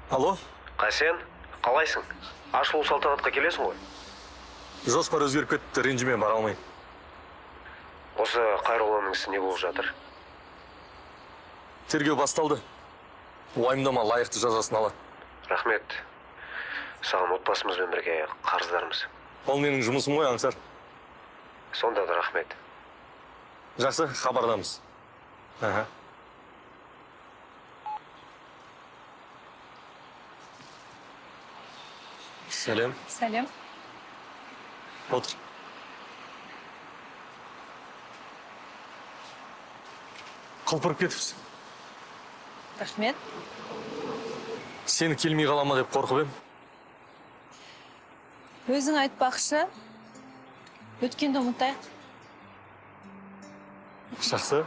Алло? Қасен, қалайсың? Ашылу салтанатқа келесің ғой? Жоспар өзгеріп кетті, ренжіме бара алмайым. Осы Қайролланың ісі не болып жатыр? Тергеу басталды. Уайымдама, лайықты жазасын алады. Рахмет. Саған отбасымызбен бірге қарыздармыз. Ол менің жұмысым ғой, аңсар. Сонда да рахмет. Жақсы, хабардамыз. Аха. Сәлем. Сәлем. Отыр. Құлпырып кетіпсің. Рахмет. Сені келмей қалама деп қорқып едім. Өзің айтпақшы, өткенді ұмытайық. Жақсы.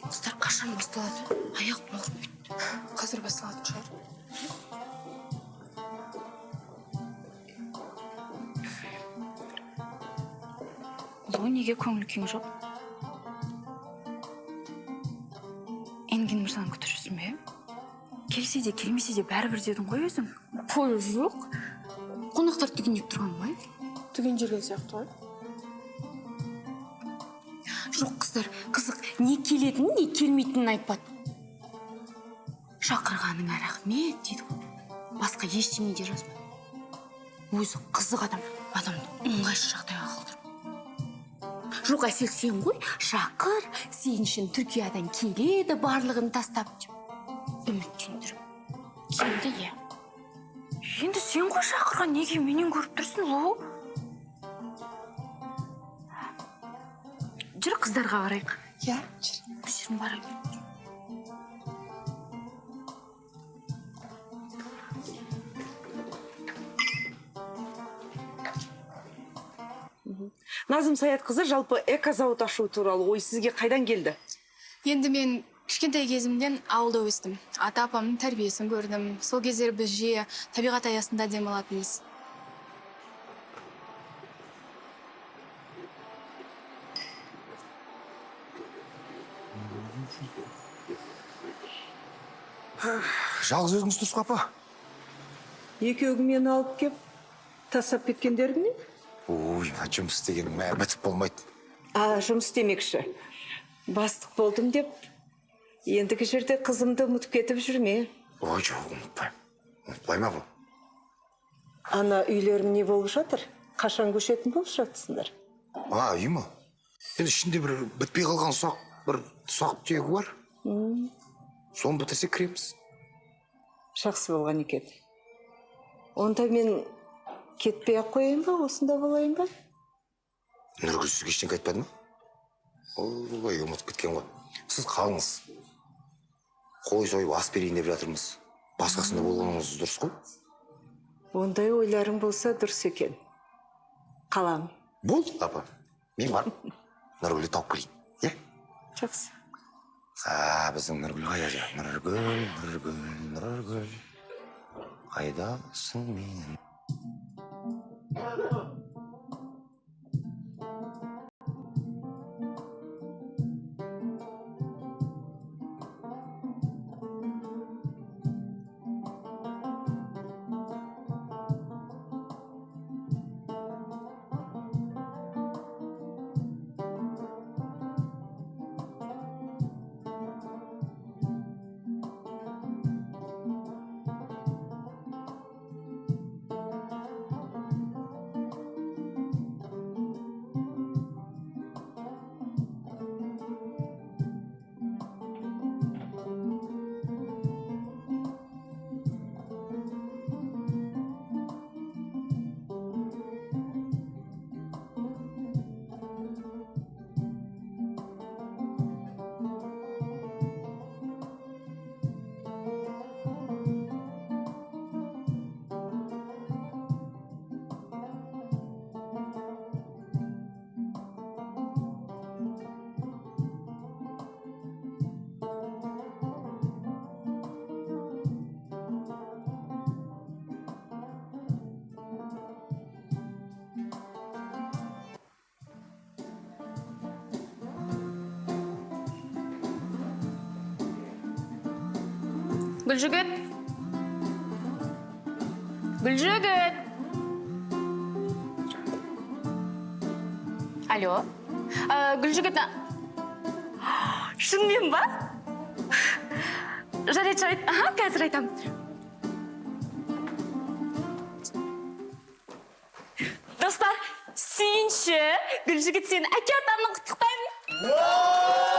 Қыздар қашан басталады? Аяқ ауырып кетті. Қазір басталатын шығар. Бұл неге көңіл күйің жоқ? Енген мырзаны күтіп жүрсің бе? Келсе де келмесе де бәрібір дедің ғой өзің. Той жоқ. Қонақтар түгендеп тұрған ғой. Түген жүрген сияқты ғой. Жоқ, қыздар, қызық, не келетінін, не келмейтінін айтпады. Шақырғаныңа рахмет дейді ғой. Басқа ештеңе де жазбады. Өзі қызық адамды ыңғайсыз жағдайға қалдырып. Жоқ, Әсел, сен ғой, шақыр, сен үшін Түркиядан келеді, барлығын тастап деп. Үміттендіріп. Келді, иә. Енді сен ғой шақырған, неге менен көріп тұрсың, Лу? Жүр, қыздарға барайық. Иә, жүр. Жүрін барайық. Назым Саятқызы жалпы экозауыт ашу туралы ой сізге қайдан келді? Енді мен кішкентай кезімден ауылда өстім. Ата-апамның тәрбиесін көрдім. Сол кездері біз жиі табиғат аясында демалатынбыз. Жалғыз өзіңіз тұрсыз апа? Екеуі мені алып кеп, тастап кеткендерің не? Ой, жұмыс істеген бітіп болмайды. Жұмыс демекші. Бастық болдым деп, ендігі жерде қызымды ұмытып кетіп жүрме. Ой, жоқ, ұмытпаймын. Ұмытпай ма бұл? Ана үйлерің не болып жатыр? Қашан көшетін болып жатсыңдар? Үй ма? Енді ішінде бір бітпей қалған бір тұсақ түйегі бар. Соны бітірсе кіреміз. Жақсы болған екен. Онда мен кетпей-ақ қояйын ба, осында болайын ба? Нұргүл сізге ештеңе айтпады ма? Ой, ұмытып кеткен ғой. Сіз қалыңыз. Қой сойып ас берейін деп жатырмыз. Басқасында болғаныңыз дұрыс қой? Ондай ойларың болса дұрыс екен. Қалам. Болды, апа. Мен барып, Нұргүлді тауып келейін. Е? Жақсы. Біздің Нұргүл қайда? Нұргүл. Қайдасың менің? Гүлжігіт. Гүлжігіт. Алло. Гүлжігіт. Шынымен ба? Жарайды, жарайды. Аха, қазір айтам. Достар, сүйінші, Гүлжігіт сені әке атамның құттықтаймын.